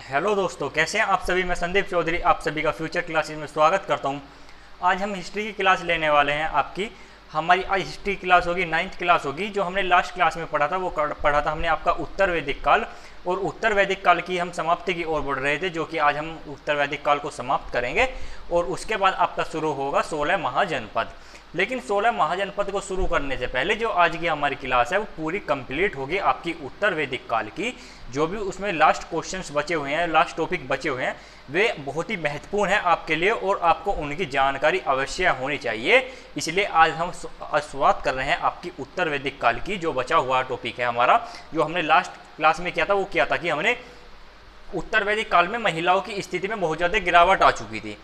Hello दोस्तों, कैसे हैं आप सभी। मैं संदीप चौधरी आप सभी का फ्यूचर क्लासेस में स्वागत करता हूं। आज हम हिस्ट्री की क्लास लेने वाले हैं आपकी। हमारी आज हिस्ट्री क्लास होगी, 9th क्लास होगी। जो हमने लास्ट क्लास में पढ़ा था वो पढ़ा था हमने आपका उत्तर वैदिक काल, और उत्तर वैदिक काल की हम समाप्ति की ओर बढ़ रहे थे, जो कि आज हम उत्तर वैदिक काल को समाप्त करेंगे। और उसके बाद आपका शुरू होगा 16 महाजनपद। लेकिन 16 महाजनपद को शुरू करने से पहले जो आज की हमारी क्लास है वो पूरी कंप्लीट होगी आपकी उत्तर वैदिक काल की। जो भी उसमें लास्ट क्वेश्चंस बचे हुए हैं, लास्ट टॉपिक बचे हुए हैं, वे बहुत ही महत्वपूर्ण हैं आपके लिए और आपको उनकी जानकारी अवश्य होनी चाहिए। इसलिए आज हम शुरुआत कर रहे हैं आपकी उत्तर वैदिक काल की। जो बचा हुआ टॉपिक है हमारा, जो हमने लास्ट क्लास में किया था, वो किया था कि हमने उत्तर वैदिक काल में महिलाओं की स्थिति में बहुत ज़्यादा गिरावट आ चुकी थी।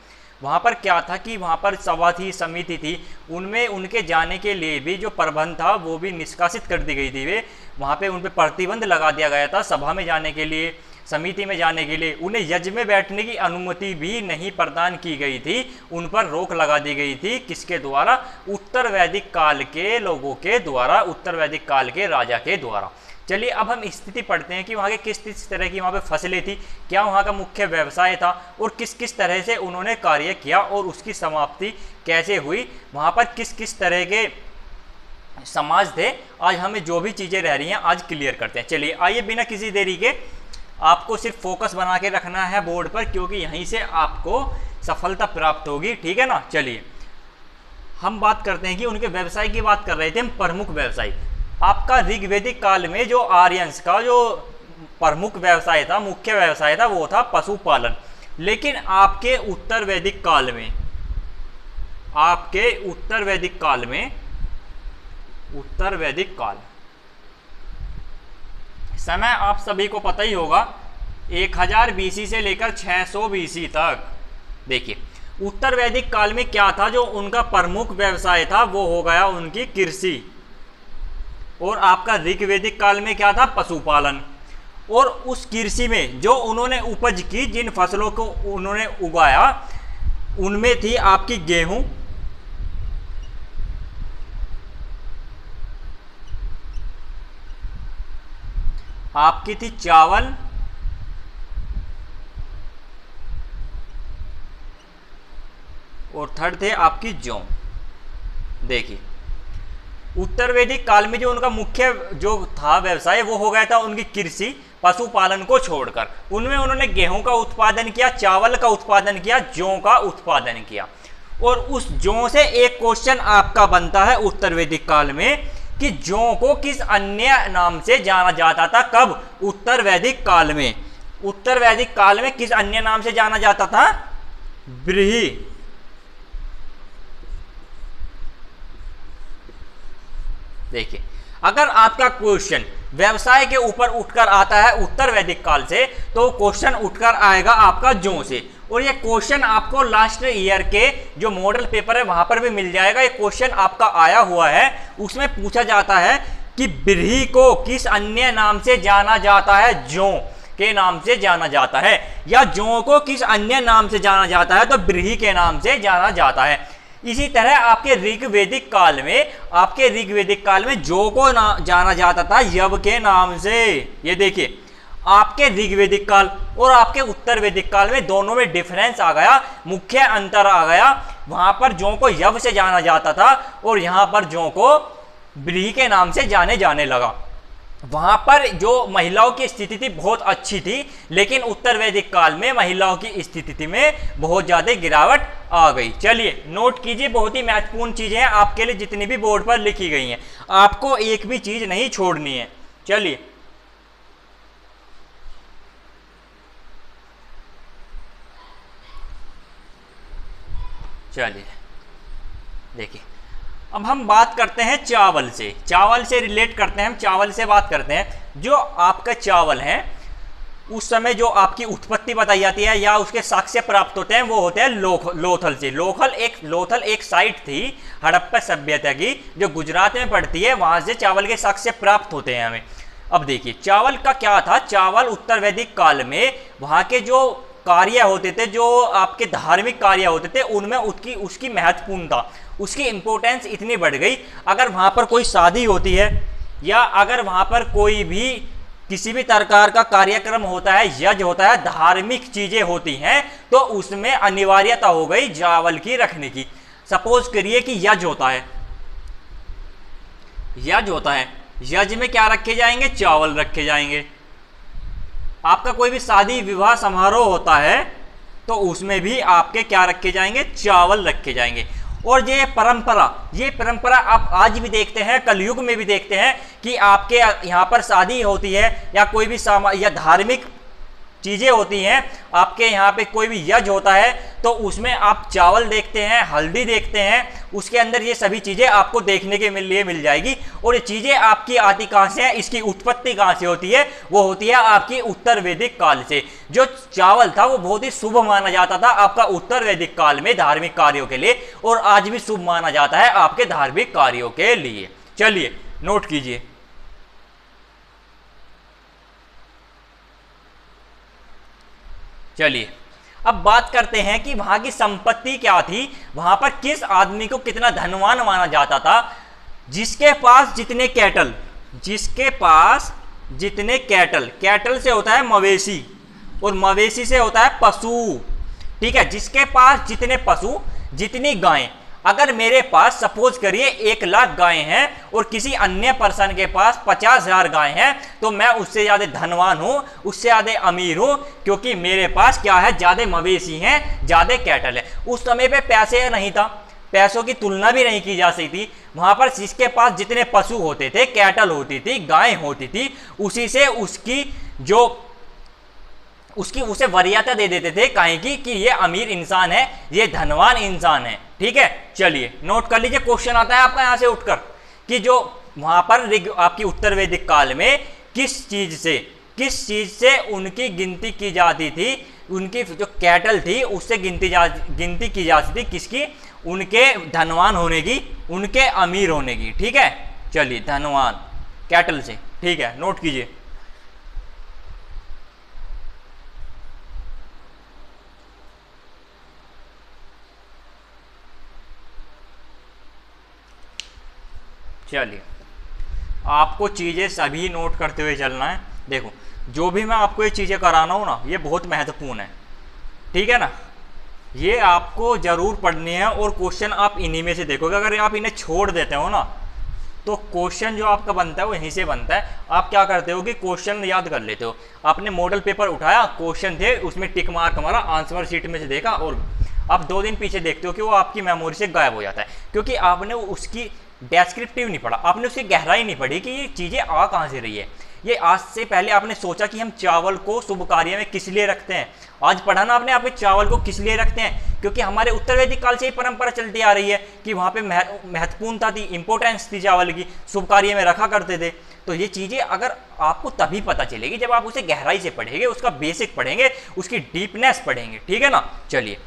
वहाँ पर क्या था कि वहाँ पर सभा थी, समिति थी, उनमें उनके जाने के लिए भी जो प्रबंध था वो भी निष्कासित कर दी गई थी। वे वहाँ पे उन पर प्रतिबंध लगा दिया गया था। सभा में जाने के लिए, समिति में जाने के लिए उन्हें यज्ञ में बैठने की अनुमति भी नहीं प्रदान की गई थी। उन पर रोक लगा दी गई थी। किसके द्वारा? उत्तर वैदिक काल के लोगों के द्वारा, उत्तर वैदिक काल के राजा के द्वारा। चलिए अब हम स्थिति पढ़ते हैं कि वहाँ के किस किस तरह की वहाँ पे फसलें थी, क्या वहाँ का मुख्य व्यवसाय था, और किस किस तरह से उन्होंने कार्य किया और उसकी समाप्ति कैसे हुई, वहाँ पर किस किस तरह के समाज थे। आज हमें जो भी चीज़ें रह रही हैं आज क्लियर करते हैं। चलिए आइए, बिना किसी देरी के आपको सिर्फ फोकस बना के रखना है बोर्ड पर, क्योंकि यहीं से आपको सफलता प्राप्त होगी। ठीक है ना। चलिए हम बात करते हैं कि उनके व्यवसाय की बात कर रहे थे हम, प्रमुख व्यवसाय। आपका ऋग्वैदिक काल में जो आर्यंस का जो प्रमुख व्यवसाय था, मुख्य व्यवसाय था, वो था पशुपालन। लेकिन आपके उत्तर वैदिक काल में, आपके उत्तर वैदिक काल में, उत्तर वैदिक काल समय आप सभी को पता ही होगा 1000 बीसी से लेकर 600 बीसी तक। देखिए उत्तर वैदिक काल में क्या था, जो उनका प्रमुख व्यवसाय था वो हो गया उनकी कृषि। और आपका ऋग्वैदिक काल में क्या था? पशुपालन। और उस कृषि में जो उन्होंने उपज की, जिन फसलों को उन्होंने उगाया, उनमें थी आपकी गेहूं, आपकी थी चावल, और थर्ड थे आपकी जौ। देखिए उत्तर वैदिक काल में जो उनका मुख्य जो था व्यवसाय वो हो गया था उनकी कृषि, पशुपालन को छोड़कर। उनमें उन्होंने गेहूं का उत्पादन किया, चावल का उत्पादन किया, जौ का उत्पादन किया। और उस जौ से एक क्वेश्चन आपका बनता है उत्तर वैदिक काल में कि जौ को किस अन्य नाम से जाना जाता था। कब? उत्तर वैदिक काल में। उत्तर वैदिक काल में किस अन्य नाम से जाना जाता था? व्रीहि। देखिए अगर आपका क्वेश्चन व्यवसाय के ऊपर उठकर आता है उत्तर वैदिक काल से, तो क्वेश्चन उठकर आएगा आपका जौ से। और ये क्वेश्चन आपको लास्ट ईयर के जो मॉडल पेपर है वहां पर भी मिल जाएगा। ये क्वेश्चन आपका आया हुआ है, उसमें पूछा जाता है कि व्रीहि को किस अन्य नाम से जाना जाता है? जौ के नाम से जाना जाता है। या जौ को किस अन्य नाम से जाना जाता है? तो व्रीहि के नाम से जाना जाता है। इसी तरह आपके ऋग्वैदिक काल में, आपके ऋग्वैदिक काल में जौ को जाना जाता था यव के नाम से। ये देखिए आपके ऋग्वैदिक काल और आपके उत्तर वैदिक काल में दोनों में डिफरेंस आ गया, मुख्य अंतर आ गया। वहां पर जौ को यव से जाना जाता था और यहां पर जौ को व्रीहि के नाम से जाने लगा। वहां पर जो महिलाओं की स्थिति थी बहुत अच्छी थी, लेकिन उत्तर वैदिक काल में महिलाओं की स्थिति में बहुत ज्यादा गिरावट आ गई। चलिए नोट कीजिए, बहुत ही महत्वपूर्ण चीजें हैं आपके लिए जितनी भी बोर्ड पर लिखी गई हैं, आपको एक भी चीज नहीं छोड़नी है। चलिए देखिए अब हम बात करते हैं चावल से। चावल से रिलेट करते हैं हम, चावल से बात करते हैं। जो आपका चावल है उस समय जो आपकी उत्पत्ति बताई जाती है या उसके साक्ष्य प्राप्त होते हैं वो होते हैं लोथल से। लोथल एक साइट थी हड़प्पा सभ्यता की जो गुजरात में पड़ती है, वहां से चावल के साक्ष्य प्राप्त होते हैं हमें। अब देखिए चावल का क्या था। चावल उत्तर वैदिक काल में वहां के जो कार्य होते थे, जो आपके धार्मिक कार्य होते थे, उनमें उसकी महत्वपूर्णता, उसकी इंपॉर्टेंस इतनी बढ़ गई। अगर वहां पर कोई शादी होती है या अगर वहां पर कोई भी किसी भी प्रकार का कार्यक्रम होता है, यज्ञ होता है, धार्मिक चीजें होती हैं, तो उसमें अनिवार्यता हो गई चावल की रखने की। सपोज करिए कि यज्ञ होता है, यज्ञ होता है, यज्ञ में क्या रखे जाएंगे? चावल रखे जाएंगे। आपका कोई भी शादी विवाह समारोह होता है तो उसमें भी आपके क्या रखे जाएंगे? चावल रखे जाएंगे। और ये परंपरा आप आज भी देखते हैं, कलयुग में भी देखते हैं कि आपके यहाँ पर शादी होती है या कोई भी या धार्मिक चीज़ें होती हैं, आपके यहाँ पे कोई भी यज्ञ होता है तो उसमें आप चावल देखते हैं, हल्दी देखते हैं, उसके अंदर ये सभी चीज़ें आपको देखने के लिए मिल जाएगी। और ये चीज़ें आपकी आती कहाँ से हैं? इसकी उत्पत्ति कहाँ से होती है? वो होती है आपकी उत्तर वैदिक काल से। जो चावल था वो बहुत ही शुभ माना जाता था आपका उत्तर वैदिक काल में धार्मिक कार्यों के लिए, और आज भी शुभ माना जाता है आपके धार्मिक कार्यों के लिए। चलिए नोट कीजिए। चलिए अब बात करते हैं कि वहां की संपत्ति क्या थी, वहां पर किस आदमी को कितना धनवान माना जाता था। जिसके पास जितने कैटल, जिसके पास जितने कैटल, कैटल से होता है मवेशी और मवेशी से होता है पशु, ठीक है। जिसके पास जितने पशु, जितनी गायें, अगर मेरे पास सपोज करिए 1,00,000 गायें हैं और किसी अन्य पर्सन के पास 50,000 गायें हैं, तो मैं उससे ज़्यादा धनवान हूँ, उससे ज़्यादा अमीर हूँ, क्योंकि मेरे पास क्या है? ज़्यादा मवेशी हैं, ज़्यादा कैटल है। उस समय पे पैसे नहीं था, पैसों की तुलना भी नहीं की जा सकती थी। वहाँ पर जिसके पास जितने पशु होते थे, कैटल होती थी, गायें होती थी, उसी से उसे वरीयता दे देते थे, काहे कि ये अमीर इंसान है, ये धनवान इंसान है, ठीक है। चलिए नोट कर लीजिए, क्वेश्चन आता है आपका यहाँ से उठकर कि जो वहां पर आपकी उत्तर वैदिक काल में किस चीज से उनकी गिनती की जाती थी, उनकी जो कैटल थी उससे गिनती की जाती थी, किसकी? उनके धनवान होने की, उनके अमीर होने की, ठीक है। चलिए धनवान कैटल से, ठीक है, नोट कीजिए। चलिए आपको चीज़ें सभी नोट करते हुए चलना है। देखो जो भी मैं आपको ये चीज़ें कराना हूँ ना, ये बहुत महत्वपूर्ण है, ठीक है ना। ये आपको ज़रूर पढ़नी है और क्वेश्चन आप इन्हीं में से देखोगे। अगर आप इन्हें छोड़ देते हो ना तो क्वेश्चन जो आपका बनता है वो यहीं से बनता है। आप क्या करते हो कि क्वेश्चन याद कर लेते हो, आपने मॉडल पेपर उठाया, क्वेश्चन थे, उसमें टिक मार्क मारा, आंसर शीट में से देखा, और आप 2 दिन पीछे देखते हो कि वो आपकी मेमोरी से गायब हो जाता है, क्योंकि आपने उसकी डेस्क्रिप्टिव नहीं पढ़ा, आपने उसकी गहराई नहीं पढ़ी कि ये चीज़ें आ कहाँ से रही है। ये आज से पहले आपने सोचा कि हम चावल को शुभ कार्य में किस लिए रखते हैं, आज पढ़ा ना आपने, आप चावल को किस लिए रखते हैं, क्योंकि हमारे उत्तर वैदिक काल से ये परंपरा चलती आ रही है कि वहाँ पे महत्वपूर्णता थी, इंपॉर्टेंस थी चावल की, शुभ कार्य में रखा करते थे। तो ये चीज़ें अगर आपको तभी पता चलेगी जब आप उसे गहराई से पढ़ेंगे, उसका बेसिक पढ़ेंगे, उसकी डीपनेस पढ़ेंगे, ठीक है ना। चलिए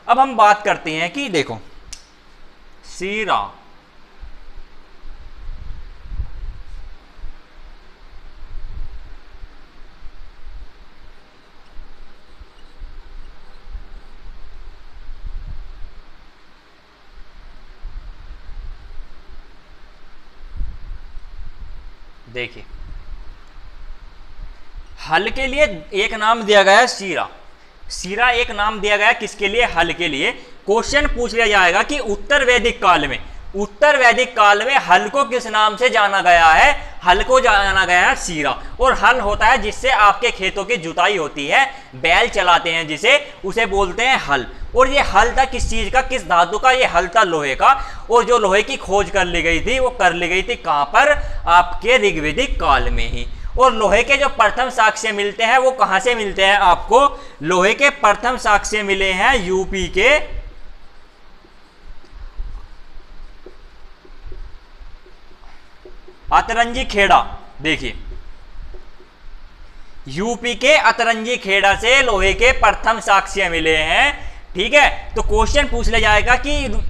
अब हम बात करते हैं कि देखो सीरा, देखिए हल के लिए एक नाम दिया गया है सीरा, सीरा एक नाम दिया गया किसके लिए? हल के लिए। क्वेश्चन पूछ लिया जाएगा कि उत्तर वैदिक काल में हल को किस नाम से जाना गया है? हल को जाना गया है सीरा। और हल होता है जिससे आपके खेतों की जुताई होती है, बैल चलाते हैं जिसे, उसे बोलते हैं हल। और ये हल था किस चीज का, किस धातु का? ये हल था लोहे का। और जो लोहे की खोज कर ली गई थी वो कर ली गई थी कहां पर? आपके ऋग्वैदिक काल में ही। और लोहे के जो प्रथम साक्ष्य मिलते हैं वो कहां से मिलते हैं आपको? लोहे के प्रथम साक्ष्य मिले हैं यूपी के अतरंजी खेड़ा। देखिए यूपी के अतरंजी खेड़ा से लोहे के प्रथम साक्ष्य मिले हैं, ठीक है। तो क्वेश्चन पूछ लिया जाएगा कि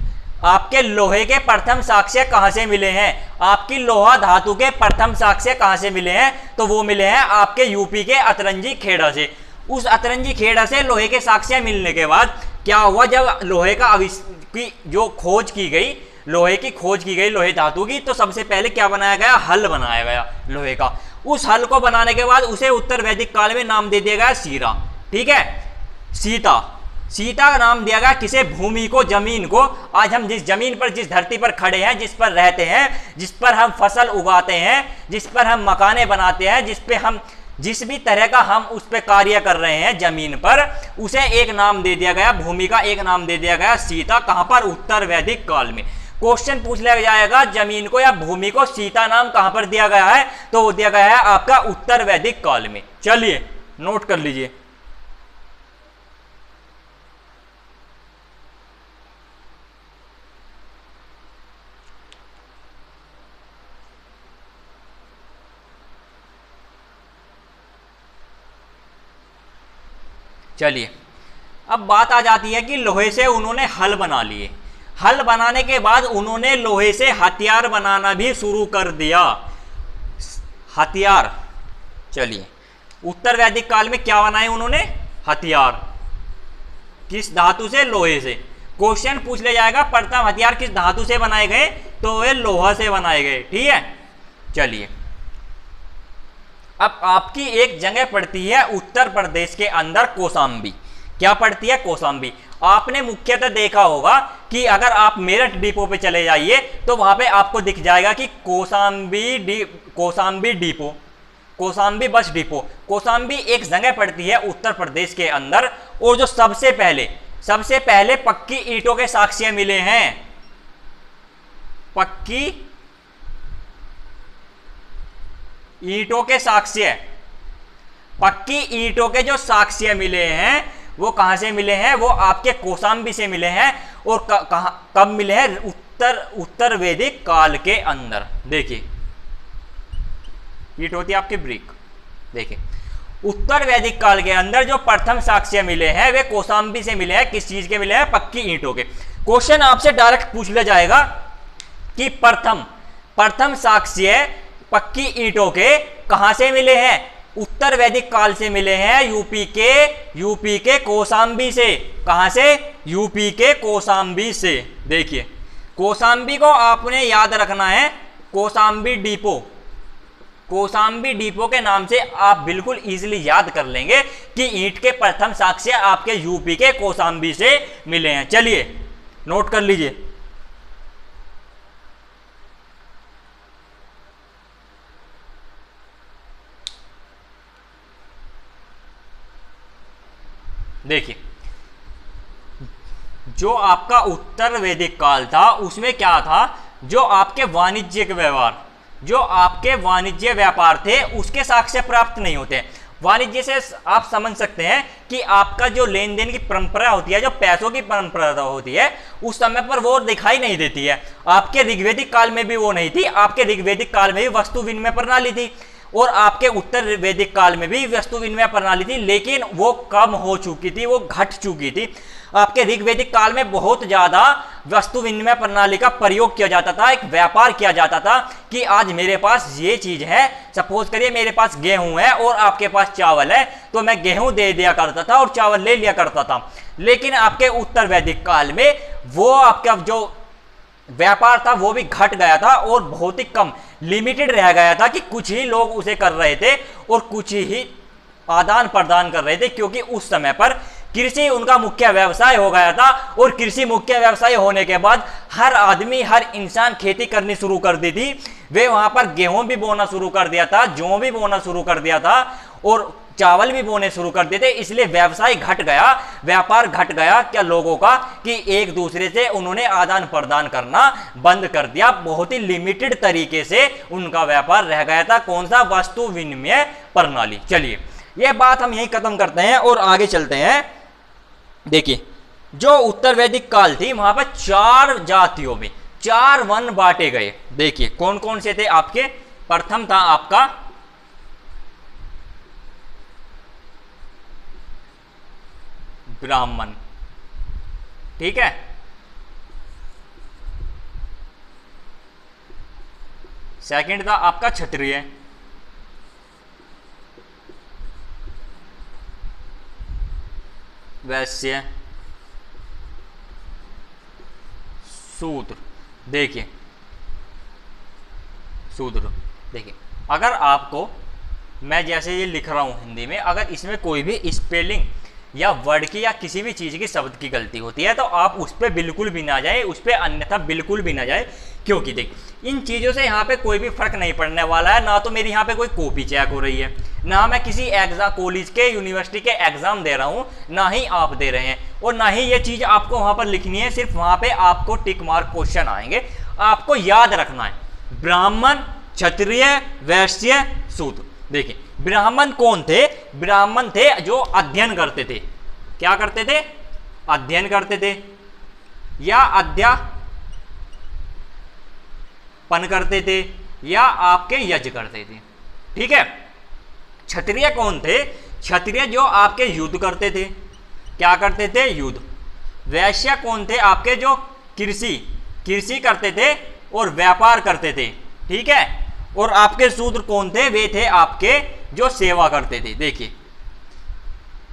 आपके लोहे के प्रथम साक्ष्य कहां से मिले हैं? आपकी लोहा धातु के प्रथम साक्ष्य कहां से मिले हैं? तो वो मिले हैं आपके यूपी के अतरंजी खेड़ा से। उस अतरंजी खेड़ा से लोहे के साक्ष्य मिलने के बाद क्या हुआ? जब लोहे का की जो खोज की गई, लोहे की खोज की गई, लोहे धातु की, तो सबसे पहले क्या बनाया गया? हल बनाया गया लोहे का। उस हल को बनाने के बाद उसे उत्तर वैदिक काल में नाम दे दिया गया सीरा। ठीक है, सीता, सीता का नाम दिया गया किसे? भूमि को, जमीन को। आज हम जिस जमीन पर, जिस धरती पर खड़े हैं, जिस पर रहते हैं, जिस पर हम फसल उगाते हैं, जिस पर हम मकाने बनाते हैं, जिस पे हम जिस भी तरह का हम उस पर कार्य कर रहे हैं जमीन पर, उसे एक नाम दे दिया गया, भूमि का एक नाम दे दिया गया सीता। कहां पर? उत्तर वैदिक काल में। क्वेश्चन पूछ लिया जाएगा जमीन को या भूमि को सीता नाम कहां पर दिया गया है, तो वो दिया गया है आपका उत्तर वैदिक काल में। चलिए नोट कर लीजिए। चलिए अब बात आ जाती है कि लोहे से उन्होंने हल बना लिए। हल बनाने के बाद उन्होंने लोहे से हथियार बनाना भी शुरू कर दिया। हथियार, चलिए उत्तर वैदिक काल में क्या बनाए उन्होंने? हथियार। किस धातु से? लोहे से। क्वेश्चन पूछ लिया जाएगा प्रथम हथियार किस धातु से बनाए गए, तो वे लोहा से बनाए गए। ठीक है, चलिए अब आपकी एक जगह पड़ती है उत्तर प्रदेश के अंदर, कौशाम्बी। क्या पड़ती है? कौशाम्बी। आपने मुख्यतः देखा होगा कि अगर आप मेरठ डिपो पे चले जाइए तो वहां पे आपको दिख जाएगा कि Kaushambi depot, Kaushambi bus depot. Kaushambi एक जगह पड़ती है उत्तर प्रदेश के अंदर, और जो सबसे पहले पक्की ईंटों के साक्ष्य मिले हैं, पक्की ईंटों के साक्ष्य, पक्की ईंटों के जो साक्ष्य मिले हैं वो कहां से मिले हैं? वो आपके कौशाम्बी से मिले हैं। और कब मिले हैं? उत्तर वैदिक काल के अंदर। देखिए ईंट होती है आपकी ब्रिक। देखिए उत्तर वैदिक काल के अंदर जो प्रथम साक्ष्य मिले हैं वे कौशाम्बी से मिले हैं। किस चीज के मिले हैं? पक्की ईंटों के। क्वेश्चन आपसे डायरेक्ट पूछ लिया जाएगा कि प्रथम साक्ष्य पक्की ईंटों के कहां से मिले हैं? उत्तर वैदिक काल से मिले हैं, यूपी के कौशाम्बी से। कहां से? यूपी के कौशाम्बी से। देखिए कौशाम्बी को आपने याद रखना है, कौशाम्बी डिपो। कौशाम्बी डिपो के नाम से आप बिल्कुल इजीली याद कर लेंगे कि ईंट के प्रथम साक्ष्य आपके यूपी के कौशाम्बी से मिले हैं। चलिए नोट कर लीजिए। देखिए जो आपका उत्तर वैदिक काल था उसमें क्या था? जो आपके वाणिज्यिक व्यवहार, जो आपके वाणिज्य व्यापार थे उसके साक्ष्य प्राप्त नहीं होते। वाणिज्य से आप समझ सकते हैं कि आपका जो लेन देन की परंपरा होती है, जो पैसों की परंपरा होती है, उस समय पर वो दिखाई नहीं देती है। आपके ऋग्वैदिक काल में भी वो नहीं थी। आपके ऋग्वैदिक काल में भी वस्तु विनिमय प्रणाली थी और आपके उत्तर वैदिक काल में भी वस्तु विनिमय प्रणाली थी, लेकिन वो कम हो चुकी थी, वो घट चुकी थी। आपके ऋग्वैदिक काल में बहुत ज्यादा वस्तु विनिमय प्रणाली का प्रयोग किया जाता था, एक व्यापार किया जाता था कि आज मेरे पास ये चीज है, सपोज करिए मेरे पास गेहूं है और आपके पास चावल है, तो मैं गेहूं दे दिया करता था और चावल ले लिया करता था। लेकिन आपके उत्तर वैदिक काल में वो आपका जो व्यापार था वो भी घट गया था और बहुत ही कम लिमिटेड रह गया था कि कुछ ही लोग उसे कर रहे थे और कुछ ही आदान प्रदान कर रहे थे, क्योंकि उस समय पर कृषि उनका मुख्य व्यवसाय हो गया था। और कृषि मुख्य व्यवसाय होने के बाद हर आदमी, हर इंसान खेती करनी शुरू कर दी थी। वे वहां पर गेहूं भी बोना शुरू कर दिया था, जौ भी बोना शुरू कर दिया था और चावल भी बोने शुरू कर देते। इसलिए व्यवसाय घट गया, व्यापार घट गया क्या लोगों का, कि एक दूसरे से उन्होंने आदान प्रदान करना बंद कर दिया। बहुत ही लिमिटेड तरीके से उनका व्यापार रह गया था। कौन सा? वस्तु विनिमय प्रणाली। चलिए यह बात हम यही खत्म करते हैं और आगे चलते हैं। देखिए जो उत्तर वैदिक काल थी वहां पर 4 जातियों में 4 वन बांटे गए। देखिए कौन कौन से थे आपके? प्रथम था आपका ब्राह्मण, ठीक है। सेकंड था आपका क्षत्रिय, वैश्य, शूद्र। देखिए शूद्र, देखिए अगर आपको मैं जैसे ये लिख रहा हूँ हिंदी में, अगर इसमें कोई भी स्पेलिंग या वर्ड की या किसी भी चीज़ की शब्द की गलती होती है तो आप उस पर बिल्कुल भी ना जाए, उस पर अन्यथा बिल्कुल भी ना जाए, क्योंकि देख इन चीज़ों से यहाँ पे कोई भी फर्क नहीं पड़ने वाला है। ना तो मेरी यहाँ पे कोई कॉपी चेक हो रही है, ना मैं किसी एग्जाम कॉलेज के यूनिवर्सिटी के एग्जाम दे रहा हूँ, ना ही आप दे रहे हैं, और ना ही ये चीज़ आपको वहाँ पर लिखनी है। सिर्फ वहाँ पे आपको टिक मार्क क्वेश्चन आएंगे, आपको याद रखना है ब्राह्मण, क्षत्रिय, वैश्य, शूद्र। देखिए ब्राह्मण कौन थे? ब्राह्मण थे जो अध्ययन करते थे। क्या करते थे? अध्ययन करते थे या अध्यापन करते थे या आपके यज्ञ करते थे। ठीक है। क्षत्रिय कौन थे? क्षत्रिय जो आपके युद्ध करते थे। क्या करते थे? युद्ध। वैश्य कौन थे? आपके जो कृषि करते थे और व्यापार करते थे। ठीक है। और आपके शूद्र कौन थे? वे थे आपके जो सेवा करते थे। देखिए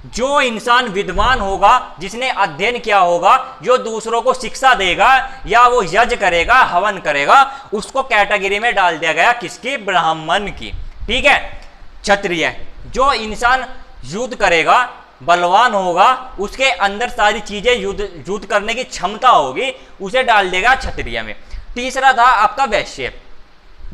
जो इंसान विद्वान होगा, जिसने अध्ययन किया होगा, जो दूसरों को शिक्षा देगा या वो यज्ञ करेगा, हवन करेगा, उसको कैटेगरी में डाल दिया गया किसकी? ब्राह्मण की। ठीक है। क्षत्रिय जो इंसान युद्ध करेगा, बलवान होगा, उसके अंदर सारी चीजें युद्ध करने की क्षमता होगी, उसे डाल देगा क्षत्रिय में। तीसरा था आपका वैश्य,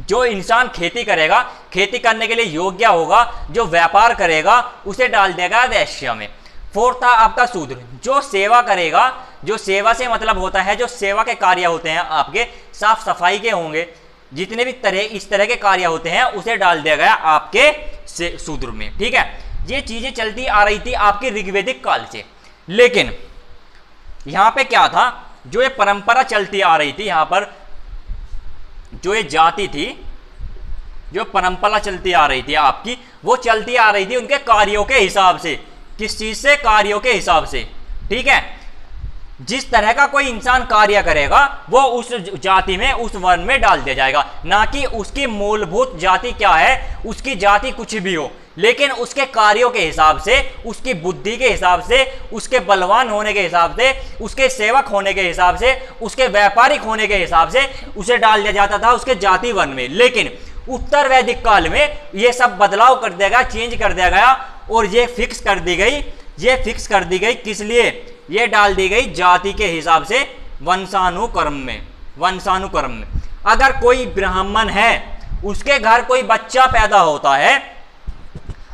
जो इंसान खेती करेगा, खेती करने के लिए योग्य होगा, जो व्यापार करेगा, उसे डाल देगा वैश्य में। फोर्थ था आपका शूद्र, जो सेवा करेगा, जो सेवा से मतलब होता है जो सेवा के कार्य होते हैं, आपके साफ सफाई के होंगे, जितने भी इस तरह के कार्य होते हैं, उसे डाल दिया गया आपके शूद्र में। ठीक है। ये चीजें चलती आ रही थी आपके ऋग्वैदिक काल से, लेकिन यहां पे क्या था? जो ये परंपरा चलती आ रही थी, यहां पर जो ये जाति थी, जो परंपरा चलती आ रही थी आपकी, वो चलती आ रही थी उनके कार्यों के हिसाब से। किस चीज से? कार्यों के हिसाब से। ठीक है। जिस तरह का कोई इंसान कार्य करेगा वो उस जाति में, उस वर्ण में डाल दिया जाएगा, ना कि उसकी मूलभूत जाति क्या है, उसकी जाति कुछ भी हो, लेकिन उसके कार्यों के हिसाब से, उसकी बुद्धि के हिसाब से, उसके बलवान होने के हिसाब से, उसके सेवक होने के हिसाब से, उसके व्यापारिक होने के हिसाब से उसे डाल दिया जाता था उसके जाति वर्ण में। लेकिन उत्तर वैदिक काल में ये सब बदलाव कर दिया गया, चेंज कर दिया गया, और ये फिक्स कर दी गई किस लिए? ये डाल दी गई जाति के हिसाब से, वंशानुक्रम में। अगर कोई ब्राह्मण है, उसके घर कोई बच्चा पैदा होता है,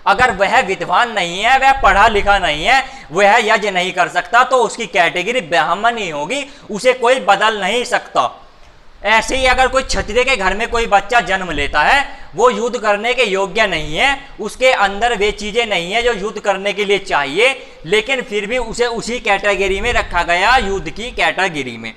अगर वह विद्वान नहीं है, वह पढ़ा लिखा नहीं है, वह यज्ञ नहीं कर सकता, तो उसकी कैटेगरी ब्राह्मण ही होगी, उसे कोई बदल नहीं सकता। ऐसे ही अगर कोई क्षत्रिय के घर में कोई बच्चा जन्म लेता है, वो युद्ध करने के योग्य नहीं है, उसके अंदर वे चीजें नहीं है जो युद्ध करने के लिए चाहिए, लेकिन फिर भी उसे उसी कैटेगरी में रखा गया, युद्ध की कैटेगरी में।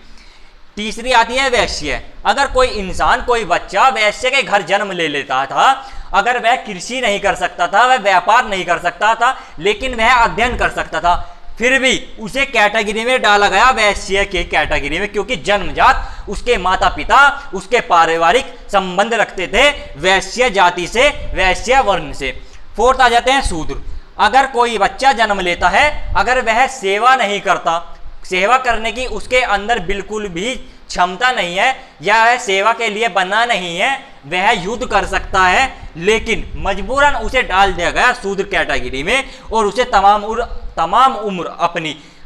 तीसरी आती है वैश्य। अगर कोई इंसान, कोई बच्चा वैश्य के घर जन्म ले लेता था, अगर वह कृषि नहीं कर सकता था, वह व्यापार नहीं कर सकता था, लेकिन वह अध्ययन कर सकता था, फिर भी उसे कैटेगरी में डाला गया, वैश्य के कैटेगरी में, क्योंकि जन्मजात उसके माता पिता उसके पारिवारिक संबंध रखते थे वैश्य जाति से, वैश्य वर्ण से। फोर्थ आ जाते हैं शूद्र। अगर कोई बच्चा जन्म लेता है, अगर वह सेवा नहीं करता, सेवा करने की उसके अंदर बिल्कुल भी क्षमता नहीं है, या वह सेवा के लिए बना नहीं है, वह युद्ध कर सकता है, लेकिन मजबूरन उसे डाल दिया गया शूद्र कैटेगरी में, और उसे तमाम उम्र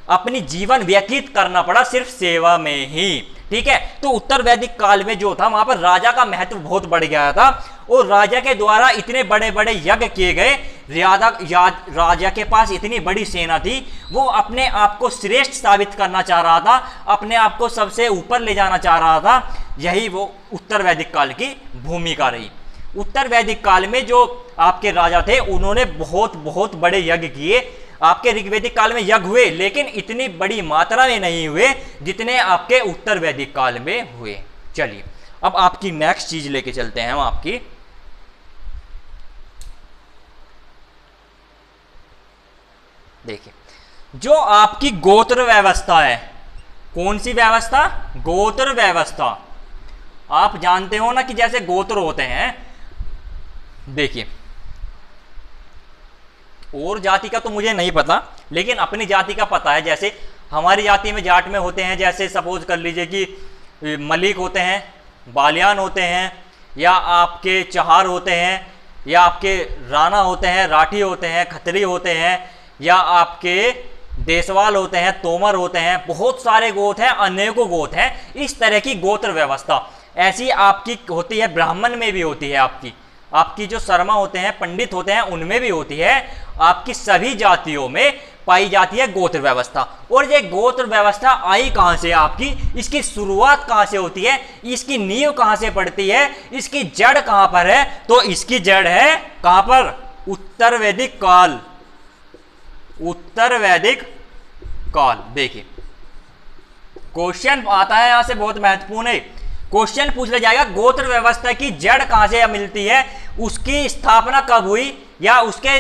अपनी जीवन व्यतीत करना पड़ा सिर्फ सेवा में ही। ठीक है। तो उत्तर वैदिक काल में जो था, वहां पर राजा का महत्व बहुत बढ़ गया था, और राजा के द्वारा इतने बड़े बड़े यज्ञ किए गए, राजा के पास इतनी बड़ी सेना थी, वो अपने आप को श्रेष्ठ साबित करना चाह रहा था, अपने आप को सबसे ऊपर ले जाना चाह रहा था। यही वो उत्तर वैदिक काल की भूमिका रही। उत्तर वैदिक काल में जो आपके राजा थे, उन्होंने बहुत बहुत बड़े यज्ञ किए। आपके ऋग्वैदिक काल में यज्ञ हुए, लेकिन इतनी बड़ी मात्रा में नहीं हुए जितने आपके उत्तर वैदिक काल में हुए। चलिए अब आपकी नेक्स्ट चीज लेके चलते हैं हम आपकी। देखिए जो आपकी गोत्र व्यवस्था है, कौन सी व्यवस्था? गोत्र व्यवस्था। आप जानते हो ना कि जैसे गोत्र होते हैं, देखिए और जाति का तो मुझे नहीं पता, लेकिन अपनी जाति का पता है। जैसे हमारी जाति में जाट में होते हैं, जैसे सपोज कर लीजिए कि मलिक होते हैं, बालियान होते हैं, या आपके चहार होते हैं, या आपके राणा होते हैं, राठी होते हैं, खत्री होते हैं, या आपके देशवाल होते हैं, तोमर होते हैं, बहुत सारे गोत्र हैं, अनेकों गोत्र हैं। इस तरह की गोत्र व्यवस्था ऐसी आपकी होती है, ब्राह्मण में भी होती है, आपकी जो शर्मा होते हैं, पंडित होते हैं, उनमें भी होती है। आपकी सभी जातियों में पाई जाती है गोत्र व्यवस्था। और ये गोत्र व्यवस्था आई कहां से, आपकी इसकी शुरुआत कहां से होती है, इसकी नींव कहां से पड़ती है, इसकी जड़ कहां पर है? तो इसकी जड़ है कहां पर? उत्तर वैदिक काल। उत्तर वैदिक काल। देखिए क्वेश्चन आता है यहां से, बहुत महत्वपूर्ण है। क्वेश्चन पूछ लिया जाएगा गोत्र व्यवस्था की जड़ कहां से मिलती है, उसकी स्थापना कब हुई, या उसके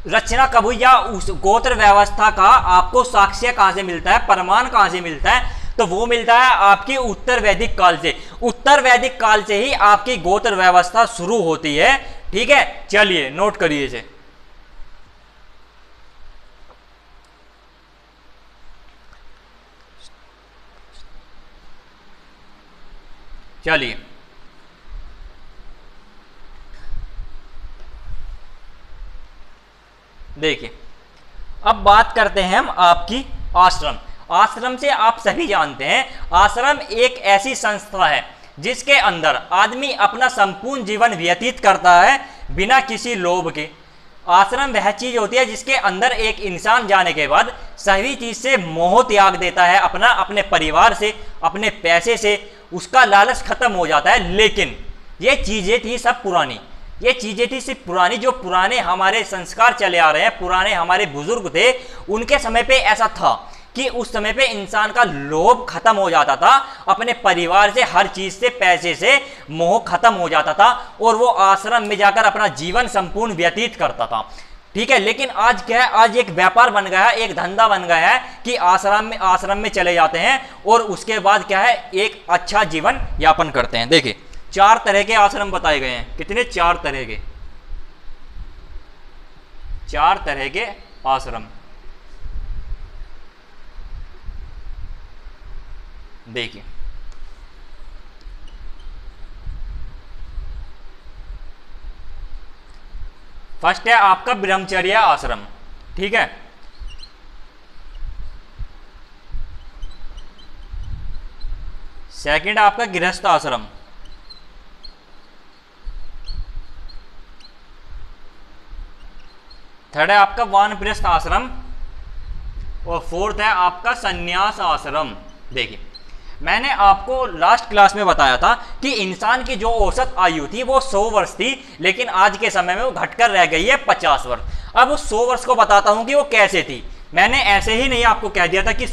रचना कब हुई, या उस गोत्र व्यवस्था का आपको साक्ष्य कहां से मिलता है, प्रमाण कहां से मिलता है? तो वो मिलता है आपकी उत्तर वैदिक काल से। उत्तर वैदिक काल से ही आपकी गोत्र व्यवस्था शुरू होती है। ठीक है, चलिए नोट करिए इसे। चलिए देखिए, अब बात करते हैं हम आपकी आश्रम। आश्रम से आप सभी जानते हैं, आश्रम एक ऐसी संस्था है जिसके अंदर आदमी अपना संपूर्ण जीवन व्यतीत करता है बिना किसी लोभ के। आश्रम वह चीज होती है जिसके अंदर एक इंसान जाने के बाद सभी चीज से मोह त्याग देता है, अपने परिवार से, अपने पैसे से, उसका लालच खत्म हो जाता है। लेकिन ये चीजें थी सब पुरानी, ये चीजें थी सिर्फ पुरानी, जो पुराने हमारे संस्कार चले आ रहे हैं, पुराने हमारे बुजुर्ग थे, उनके समय पे ऐसा था कि उस समय पे इंसान का लोभ खत्म हो जाता था, अपने परिवार से, हर चीज से, पैसे से मोह खत्म हो जाता था, और वो आश्रम में जाकर अपना जीवन संपूर्ण व्यतीत करता था। ठीक है, लेकिन आज क्या है, आज एक व्यापार बन गया है, एक धंधा बन गया है कि आश्रम में चले जाते हैं और उसके बाद क्या है, एक अच्छा जीवन यापन करते हैं। देखिए 4 तरह के आश्रम बताए गए हैं। कितने? 4 तरह के, 4 तरह के आश्रम। देखिए फर्स्ट है आपका ब्रह्मचर्य आश्रम। ठीक है, सेकंड आपका गृहस्थ आश्रम, थर्ड है आपका वानप्रस्थ आश्रम, और फोर्थ है आपका संन्यास आश्रम। देखिए मैंने आपको लास्ट क्लास में बताया था कि इंसान की जो औसत आयु थी वो 100 वर्ष थी, लेकिन आज के समय में वो घटकर रह गई है 50 वर्ष। अब उस 100 वर्ष को बताता हूं कि वो कैसे थी। मैंने ऐसे ही नहीं आपको कह दिया था कि